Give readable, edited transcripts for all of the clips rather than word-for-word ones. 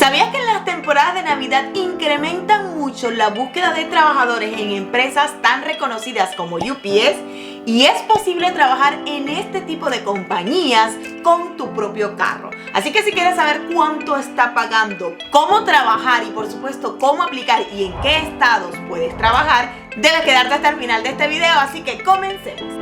¿Sabías que en las temporadas de Navidad incrementan mucho la búsqueda de trabajadores en empresas tan reconocidas como UPS? Y es posible trabajar en este tipo de compañías con tu propio carro. Así que si quieres saber cuánto está pagando, cómo trabajar y por supuesto cómo aplicar y en qué estados puedes trabajar, debes quedarte hasta el final de este video, así que comencemos.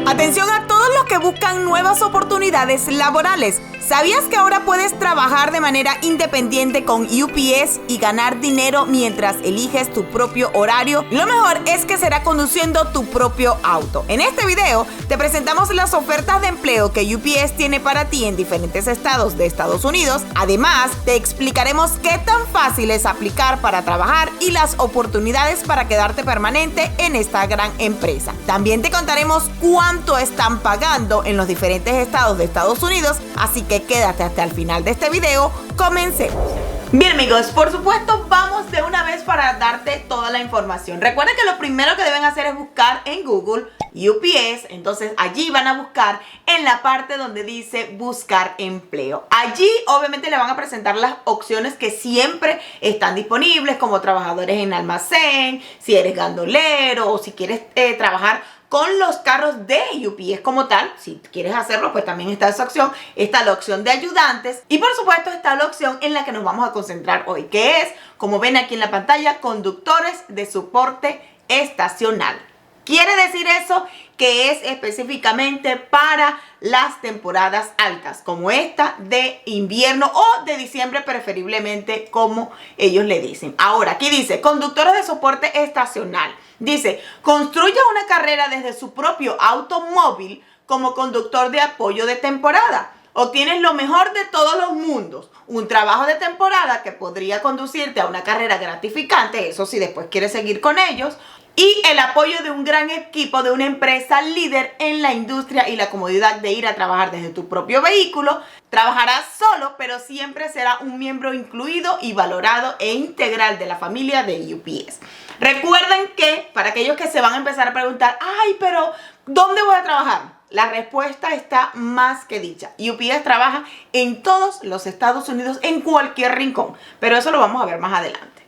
Atención a todos los que buscan nuevas oportunidades laborales. ¿Sabías que ahora puedes trabajar de manera independiente con UPS y ganar dinero mientras eliges tu propio horario? Lo mejor es que será conduciendo tu propio auto. En este video te presentamos las ofertas de empleo que UPS tiene para ti en diferentes estados de Estados Unidos. Además, te explicaremos qué tan fácil es aplicar para trabajar y las oportunidades para quedarte permanente en esta gran empresa. También te contaremos cuánto están pagando en los diferentes estados de Estados Unidos, así que quédate hasta el final de este video. Comencemos. Bien amigos, por supuesto vamos de una vez para darte toda la información. Recuerda que lo primero que deben hacer es buscar en Google UPS. Entonces allí van a buscar en la parte donde dice buscar empleo. Allí obviamente le van a presentar las opciones que siempre están disponibles, como trabajadores en almacén, si eres gandolero o si quieres trabajar con los carros de UPS como tal. Si quieres hacerlo, pues también está esa opción. Está la opción de ayudantes y por supuesto está la opción en la que nos vamos a concentrar hoy, que es, como ven aquí en la pantalla, conductores de soporte estacional. Quiere decir eso que es específicamente para las temporadas altas, como esta de invierno o de diciembre preferiblemente, como ellos le dicen. Ahora, aquí dice, conductores de soporte estacional. Dice, construya una carrera desde su propio automóvil como conductor de apoyo de temporada. Obtienes lo mejor de todos los mundos. Un trabajo de temporada que podría conducirte a una carrera gratificante, eso si después quieres seguir con ellos. Y el apoyo de un gran equipo de una empresa líder en la industria y la comodidad de ir a trabajar desde tu propio vehículo. Trabajarás solo, pero siempre será un miembro incluido y valorado e integral de la familia de UPS. Recuerden que para aquellos que se van a empezar a preguntar, ay, pero ¿dónde voy a trabajar? La respuesta está más que dicha. UPS trabaja en todos los Estados Unidos, en cualquier rincón, pero eso lo vamos a ver más adelante.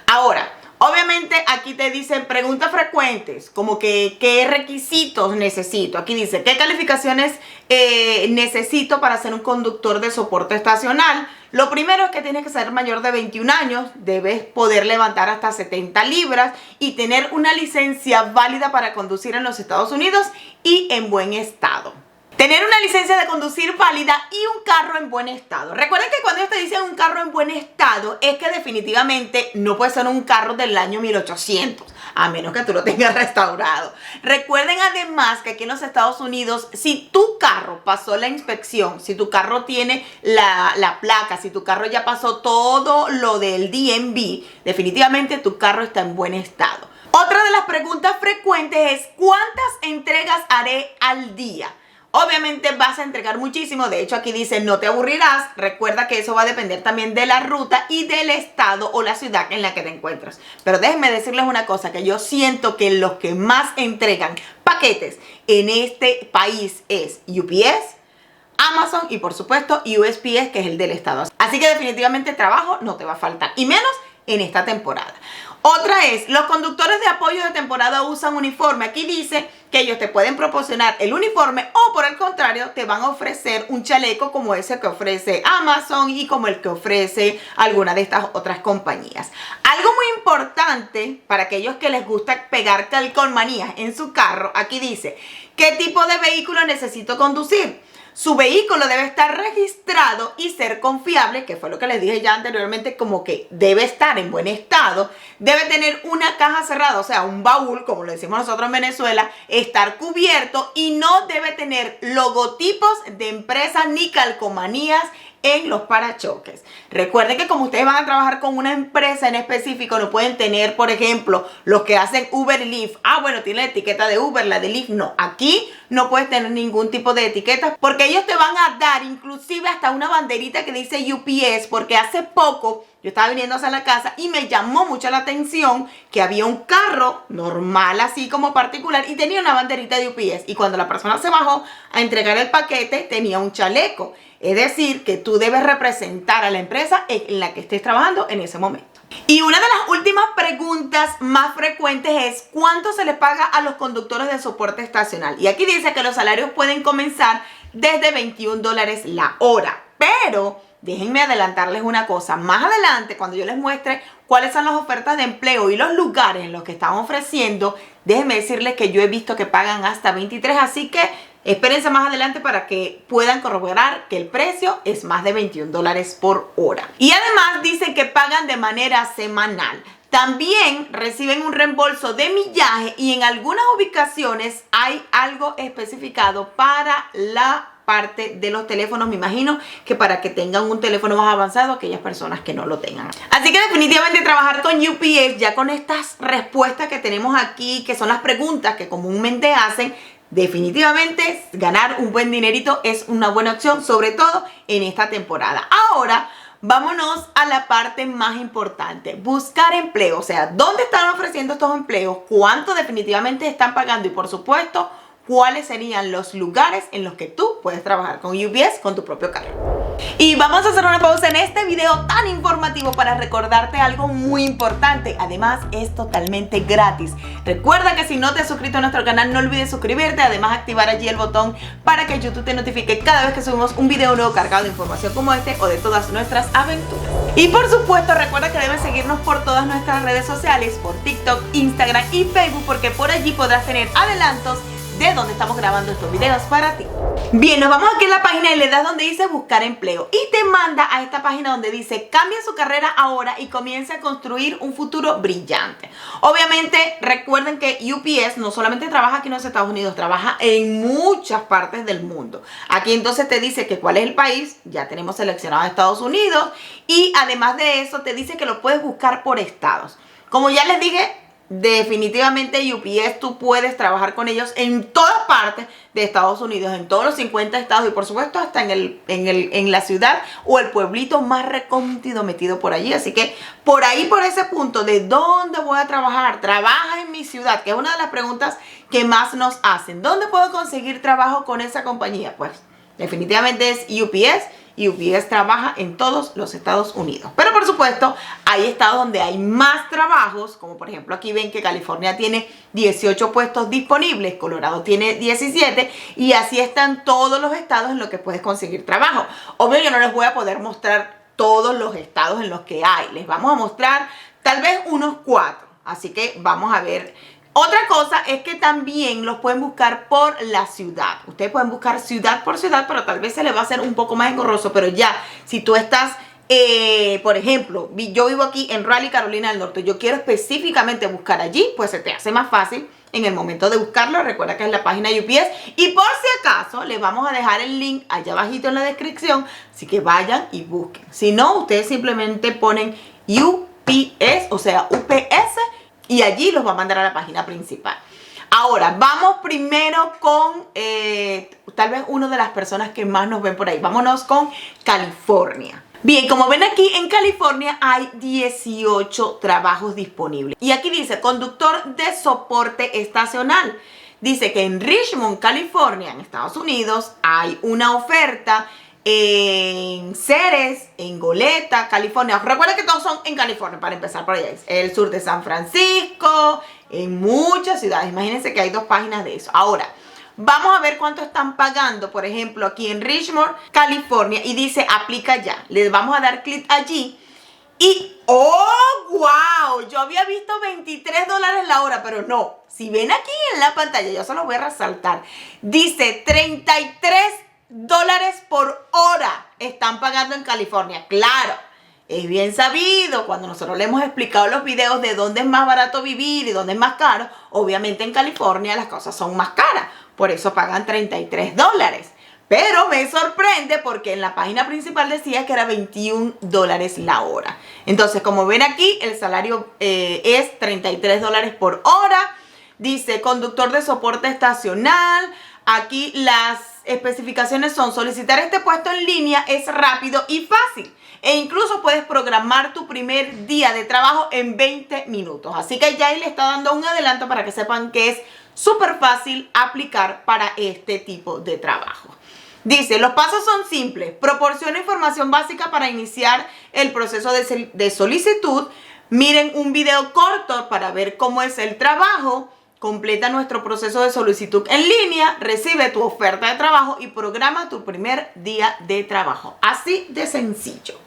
Ahora, obviamente aquí te dicen preguntas frecuentes, como que qué requisitos necesito. Aquí dice, ¿qué calificaciones necesito para ser un conductor de soporte estacional? Lo primero es que tienes que ser mayor de 21 años, debes poder levantar hasta 70 libras y tener una licencia válida para conducir en los Estados Unidos y en buen estado. Tener una licencia de conducir válida y un carro en buen estado. Recuerden que cuando ellos te dicen un carro en buen estado, es que definitivamente no puede ser un carro del año 1800, a menos que tú lo tengas restaurado. Recuerden además que aquí en los Estados Unidos, si tu carro pasó la inspección, si tu carro tiene la placa, si tu carro ya pasó todo lo del DMV, definitivamente tu carro está en buen estado. Otra de las preguntas frecuentes es, ¿cuántas entregas haré al día? Obviamente vas a entregar muchísimo, de hecho aquí dice no te aburrirás. Recuerda que eso va a depender también de la ruta y del estado o la ciudad en la que te encuentras. Pero déjenme decirles una cosa, que yo siento que los que más entregan paquetes en este país es UPS, Amazon y por supuesto USPS, que es el del estado. Así que definitivamente trabajo no te va a faltar, y menos en esta temporada. Otra es, los conductores de apoyo de temporada usan uniforme. Aquí dice que ellos te pueden proporcionar el uniforme o por el contrario te van a ofrecer un chaleco como ese que ofrece Amazon y como el que ofrece alguna de estas otras compañías. Algo muy importante para aquellos que les gusta pegar calcomanías en su carro, aquí dice, ¿qué tipo de vehículo necesito conducir? Su vehículo debe estar registrado y ser confiable, que fue lo que les dije ya anteriormente, como que debe estar en buen estado, debe tener una caja cerrada, o sea, un baúl, como lo decimos nosotros en Venezuela, estar cubierto y no debe tener logotipos de empresas ni calcomanías en los parachoques. Recuerden que como ustedes van a trabajar con una empresa en específico, no pueden tener, por ejemplo, los que hacen Uber y Lyft. Ah, bueno, tiene la etiqueta de Uber, la de Lyft no. Aquí no puedes tener ningún tipo de etiqueta porque ellos te van a dar inclusive hasta una banderita que dice UPS, porque hace poco yo estaba viniendo hacia la casa y me llamó mucho la atención que había un carro normal, así como particular, y tenía una banderita de UPS. Y cuando la persona se bajó a entregar el paquete, tenía un chaleco. Es decir, que tú debes representar a la empresa en la que estés trabajando en ese momento. Y una de las últimas preguntas más frecuentes es ¿cuánto se les paga a los conductores de soporte estacional? Y aquí dice que los salarios pueden comenzar desde $21 la hora. Pero déjenme adelantarles una cosa. Más adelante, cuando yo les muestre cuáles son las ofertas de empleo y los lugares en los que están ofreciendo, déjenme decirles que yo he visto que pagan hasta 23, así que espérense más adelante para que puedan corroborar que el precio es más de $21 por hora. Y además dicen que pagan de manera semanal. También reciben un reembolso de millaje y en algunas ubicaciones hay algo especificado para la parte de los teléfonos. Me imagino que para que tengan un teléfono más avanzado aquellas personas que no lo tengan. Así que definitivamente trabajar con UPS, ya con estas respuestas que tenemos aquí, que son las preguntas que comúnmente hacen, definitivamente ganar un buen dinerito es una buena opción, sobre todo en esta temporada. Ahora vámonos a la parte más importante, buscar empleo. O sea, ¿dónde están ofreciendo estos empleos? ¿Cuánto definitivamente están pagando? Y por supuesto, ¿cuáles serían los lugares en los que tú puedes trabajar con UPS con tu propio carro? Y vamos a hacer una pausa en este video tan informativo para recordarte algo muy importante. Además, es totalmente gratis. Recuerda que si no te has suscrito a nuestro canal, no olvides suscribirte. Además, activar allí el botón para que YouTube te notifique cada vez que subimos un video nuevo cargado de información como este o de todas nuestras aventuras. Y por supuesto, recuerda que debes seguirnos por todas nuestras redes sociales, por TikTok, Instagram y Facebook, porque por allí podrás tener adelantos de donde estamos grabando estos videos para ti. Bien, nos vamos aquí en la página y le das donde dice buscar empleo y te manda a esta página donde dice cambia su carrera ahora y comienza a construir un futuro brillante. Obviamente recuerden que UPS no solamente trabaja aquí en los Estados Unidos, trabaja en muchas partes del mundo. Aquí entonces te dice que cuál es el país, ya tenemos seleccionado Estados Unidos, y además de eso te dice que lo puedes buscar por estados. Como ya les dije, definitivamente UPS tú puedes trabajar con ellos en todas partes de Estados Unidos, en todos los 50 estados y por supuesto hasta en la ciudad o el pueblito más recóndito metido por allí. Así que por ahí, por ese punto de dónde voy a trabajar, trabaja en mi ciudad, que es una de las preguntas que más nos hacen. ¿Dónde puedo conseguir trabajo con esa compañía? Pues definitivamente es UPS. UPS trabaja en todos los Estados Unidos. Pero por supuesto, hay estados donde hay más trabajos, como por ejemplo aquí ven que California tiene 18 puestos disponibles, Colorado tiene 17 y así están todos los estados en los que puedes conseguir trabajo. Obvio, yo no les voy a poder mostrar todos los estados en los que hay. Les vamos a mostrar tal vez unos 4. Así que vamos a ver. Otra cosa es que también los pueden buscar por la ciudad. Ustedes pueden buscar ciudad por ciudad, pero tal vez se les va a hacer un poco más engorroso. Pero ya, si tú estás, por ejemplo, yo vivo aquí en Raleigh, Carolina del Norte. Yo quiero específicamente buscar allí, pues se te hace más fácil en el momento de buscarlo. Recuerda que es la página UPS. Y por si acaso, les vamos a dejar el link allá abajito en la descripción. Así que vayan y busquen. Si no, ustedes simplemente ponen UPS, o sea, UPS. Y allí los va a mandar a la página principal. Ahora, vamos primero con tal vez una de las personas que más nos ven por ahí. Vámonos con California. Bien, como ven aquí en California hay 18 trabajos disponibles. Y aquí dice conductor de soporte estacional. Dice que en Richmond, California, en Estados Unidos, hay una oferta en Ceres, en Goleta, California. Recuerden que todos son en California para empezar por allá. El sur de San Francisco, en muchas ciudades. Imagínense que hay 2 páginas de eso. Ahora, vamos a ver cuánto están pagando. Por ejemplo, aquí en Richmond, California. Y dice aplica ya. Les vamos a dar clic allí. Y, ¡oh, wow! Yo había visto $23 la hora, pero no. Si ven aquí en la pantalla, yo se los voy a resaltar. Dice $33 por hora están pagando en California. Claro, es bien sabido, cuando nosotros le hemos explicado los videos de dónde es más barato vivir y dónde es más caro, obviamente en California las cosas son más caras, por eso pagan $33. Pero me sorprende porque en la página principal decía que era $21 la hora. Entonces, como ven aquí, el salario es $33 por hora. Dice conductor de soporte estacional. Aquí las especificaciones son: solicitar este puesto en línea es rápido y fácil. E incluso puedes programar tu primer día de trabajo en 20 minutos. Así que ya ahí le está dando un adelanto para que sepan que es súper fácil aplicar para este tipo de trabajo. Dice, los pasos son simples. Proporciona información básica para iniciar el proceso de solicitud. Miren un video corto para ver cómo es el trabajo. Completa nuestro proceso de solicitud en línea, recibe tu oferta de trabajo y programa tu primer día de trabajo. Así de sencillo.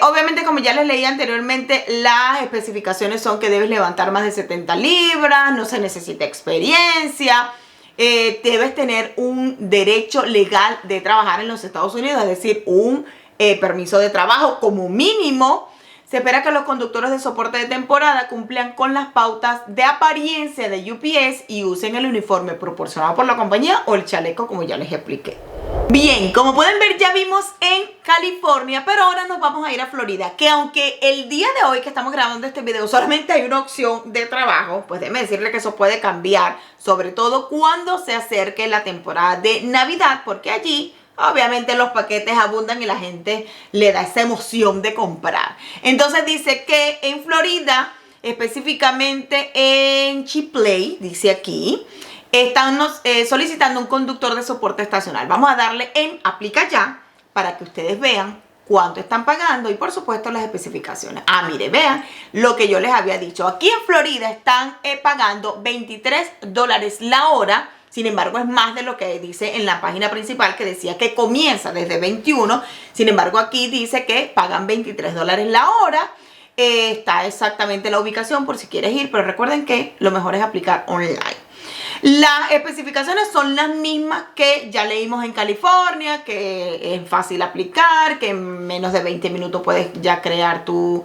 Obviamente, como ya les leí anteriormente, las especificaciones son que debes levantar más de 70 libras, no se necesita experiencia, debes tener un derecho legal de trabajar en los Estados Unidos, es decir, un permiso de trabajo como mínimo. Se espera que los conductores de soporte de temporada cumplan con las pautas de apariencia de UPS y usen el uniforme proporcionado por la compañía o el chaleco, como ya les expliqué. Bien, como pueden ver, ya vimos en California, pero ahora nos vamos a ir a Florida, que aunque el día de hoy que estamos grabando este video solamente hay una opción de trabajo, pues déjenme decirle que eso puede cambiar, sobre todo cuando se acerque la temporada de Navidad, porque allí obviamente los paquetes abundan y la gente le da esa emoción de comprar. Entonces dice que en Florida, específicamente en Chipley, dice aquí, están solicitando un conductor de soporte estacional. Vamos a darle en aplica ya para que ustedes vean cuánto están pagando y por supuesto las especificaciones. Mire, vean lo que yo les había dicho. Aquí en Florida están pagando $23 la hora. Sin embargo, es más de lo que dice en la página principal, que decía que comienza desde 21. Sin embargo, aquí dice que pagan $23 la hora. Está exactamente la ubicación por si quieres ir, pero recuerden que lo mejor es aplicar online. Las especificaciones son las mismas que ya leímos en California, que es fácil aplicar, que en menos de 20 minutos puedes ya crear tu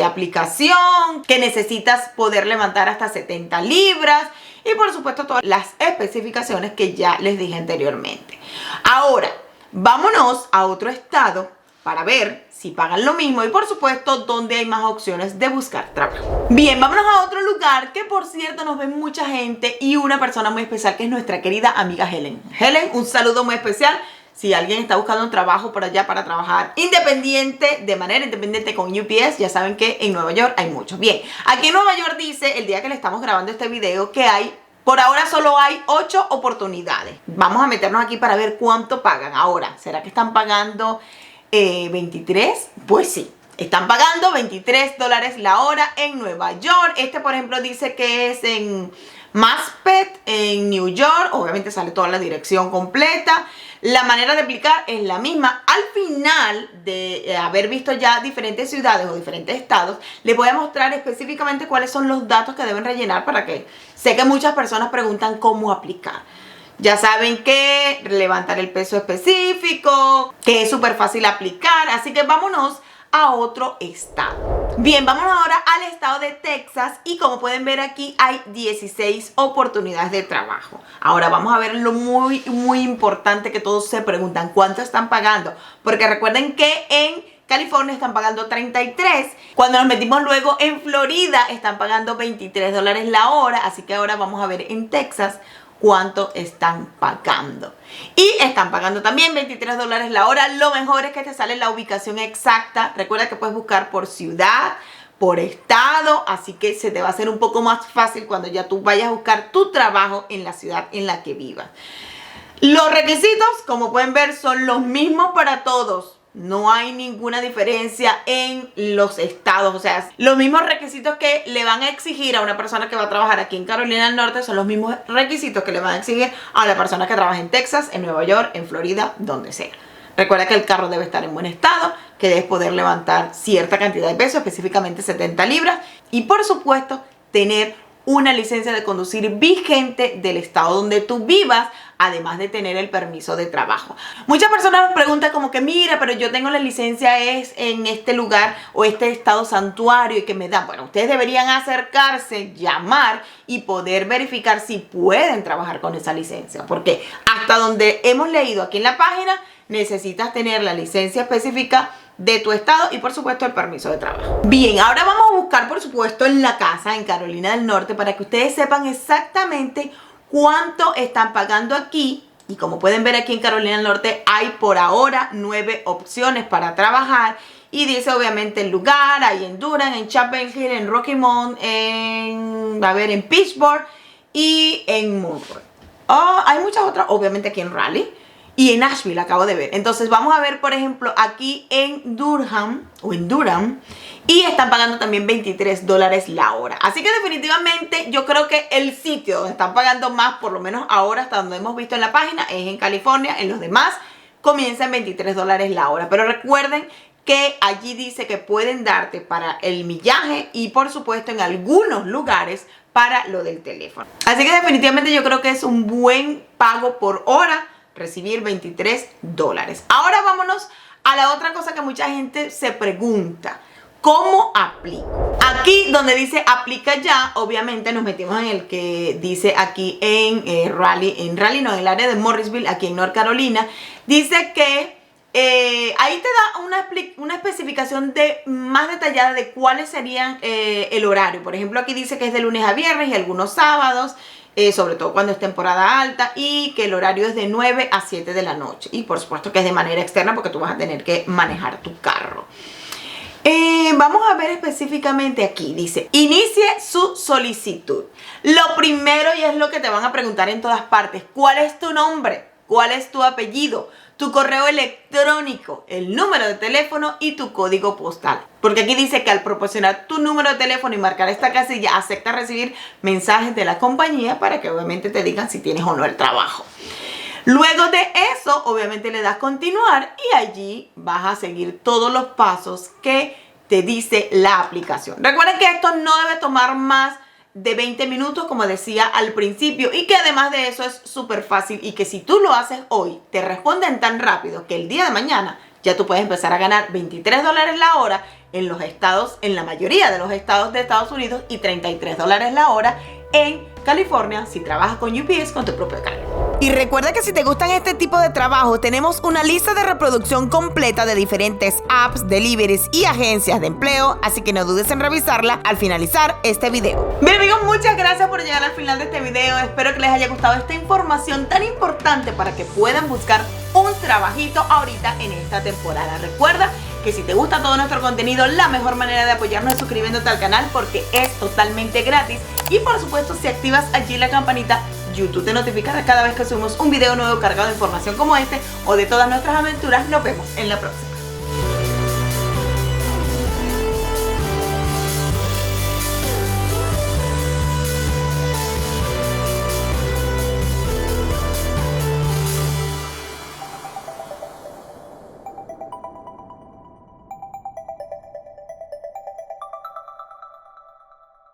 aplicación, que necesitas poder levantar hasta 70 libras y por supuesto todas las especificaciones que ya les dije anteriormente. Ahora, vámonos a otro estado para ver si pagan lo mismo y por supuesto donde hay más opciones de buscar trabajo. Bien, vámonos a otro lugar que por cierto nos ve mucha gente y una persona muy especial que es nuestra querida amiga Helen. Helen, un saludo muy especial. Si alguien está buscando un trabajo por allá para trabajar independiente, de manera independiente con UPS, ya saben que en Nueva York hay muchos. Bien, aquí en Nueva York dice, el día que le estamos grabando este video, que por ahora solo hay 8 oportunidades. Vamos a meternos aquí para ver cuánto pagan. Ahora, ¿será que están pagando 23? Pues sí, están pagando $23 la hora en Nueva York. Este, por ejemplo, dice que es en Maspeth, en New York. Obviamente sale toda la dirección completa. La manera de aplicar es la misma. Al final de haber visto ya diferentes ciudades o diferentes estados, les voy a mostrar específicamente cuáles son los datos que deben rellenar para que sé que muchas personas preguntan cómo aplicar. Ya saben que levantar el peso específico, que es súper fácil aplicar, así que vámonos a otro estado. Bien, vámonos ahora al estado de Texas y como pueden ver aquí hay 16 oportunidades de trabajo. Ahora vamos a ver lo muy importante que todos se preguntan, ¿cuánto están pagando? Porque recuerden que en California están pagando 33. Cuando nos metimos luego en Florida están pagando $23 la hora, así que ahora vamos a ver en Texas cuánto están pagando. Y están pagando también $23 la hora. Lo mejor es que te sale la ubicación exacta. Recuerda que puedes buscar por ciudad, por estado, así que se te va a hacer un poco más fácil cuando ya tú vayas a buscar tu trabajo en la ciudad en la que vivas. Los requisitos, como pueden ver, son los mismos para todos. No hay ninguna diferencia en los estados, o sea, los mismos requisitos que le van a exigir a una persona que va a trabajar aquí en Carolina del Norte son los mismos requisitos que le van a exigir a la persona que trabaja en Texas, en Nueva York, en Florida, donde sea. Recuerda que el carro debe estar en buen estado, que debes poder levantar cierta cantidad de peso, específicamente 70 libras, y por supuesto tener una licencia de conducir vigente del estado donde tú vivas, además de tener el permiso de trabajo. Muchas personas me preguntan como que mira, pero yo tengo la licencia es en este lugar o este estado santuario y que me dan. Bueno, ustedes deberían acercarse, llamar y poder verificar si pueden trabajar con esa licencia, porque hasta donde hemos leído aquí en la página necesitas tener la licencia específica de tu estado y por supuesto el permiso de trabajo. Bien, ahora vamos a buscar por supuesto en la casa en Carolina del Norte para que ustedes sepan exactamente cuánto están pagando aquí Y como pueden ver aquí en Carolina del Norte hay por ahora 9 opciones para trabajar. Y dice obviamente el lugar, hay en Durham, en Chapel Hill, en Rocky Mount, en Pittsburgh y en Monroe. Hay muchas otras, obviamente aquí en Raleigh y en Nashville, acabo de ver. Entonces vamos a ver, por ejemplo, aquí en Durham, y están pagando también $23 la hora. Así que definitivamente yo creo que el sitio donde están pagando más, por lo menos ahora hasta donde hemos visto en la página, es en California. En los demás comienza en $23 la hora. Pero recuerden que allí dice que pueden darte para el millaje y por supuesto en algunos lugares para lo del teléfono. Así que definitivamente yo creo que es un buen pago por hora recibir $23. Ahora vámonos a la otra cosa que mucha gente se pregunta: ¿cómo aplico? Aquí donde dice aplica ya, obviamente nos metimos en el que dice aquí en Raleigh, en el área de Morrisville, aquí en North Carolina. Dice que ahí te da una especificación más detallada de cuáles serían el horario. Por ejemplo, aquí dice que es de lunes a viernes y algunos sábados, sobre todo cuando es temporada alta, y que el horario es de 9 a 7 de la noche. Y por supuesto que es de manera externa porque tú vas a tener que manejar tu carro. Vamos a ver específicamente aquí, dice, inicie su solicitud. Lo primero, y es lo que te van a preguntar en todas partes: ¿cuál es tu nombre? ¿Cuál es tu apellido? Tu correo electrónico, el número de teléfono y tu código postal. Porque aquí dice que al proporcionar tu número de teléfono y marcar esta casilla, acepta recibir mensajes de la compañía para que obviamente te digan si tienes o no el trabajo. Luego de eso, obviamente le das continuar y allí vas a seguir todos los pasos que te dice la aplicación. Recuerden que esto no debe tomar más de 20 minutos, como decía al principio, y que además de eso es súper fácil y que si tú lo haces hoy, te responden tan rápido que el día de mañana ya tú puedes empezar a ganar $23 la hora en los estados, en la mayoría de los estados de Estados Unidos, y $33 la hora en California si trabajas con UPS con tu propio carro. Y recuerda que si te gustan este tipo de trabajo, tenemos una lista de reproducción completa de diferentes apps, deliveries y agencias de empleo, así que no dudes en revisarla al finalizar este video. Bien amigos, muchas gracias por llegar al final de este video. Espero que les haya gustado esta información tan importante para que puedan buscar un trabajito ahorita en esta temporada. Recuerda que si te gusta todo nuestro contenido, la mejor manera de apoyarnos es suscribiéndote al canal porque es totalmente gratis. Y por supuesto, si activas allí la campanita, YouTube te notificará cada vez que subimos un video nuevo cargado de información como este o de todas nuestras aventuras. Nos vemos en la próxima.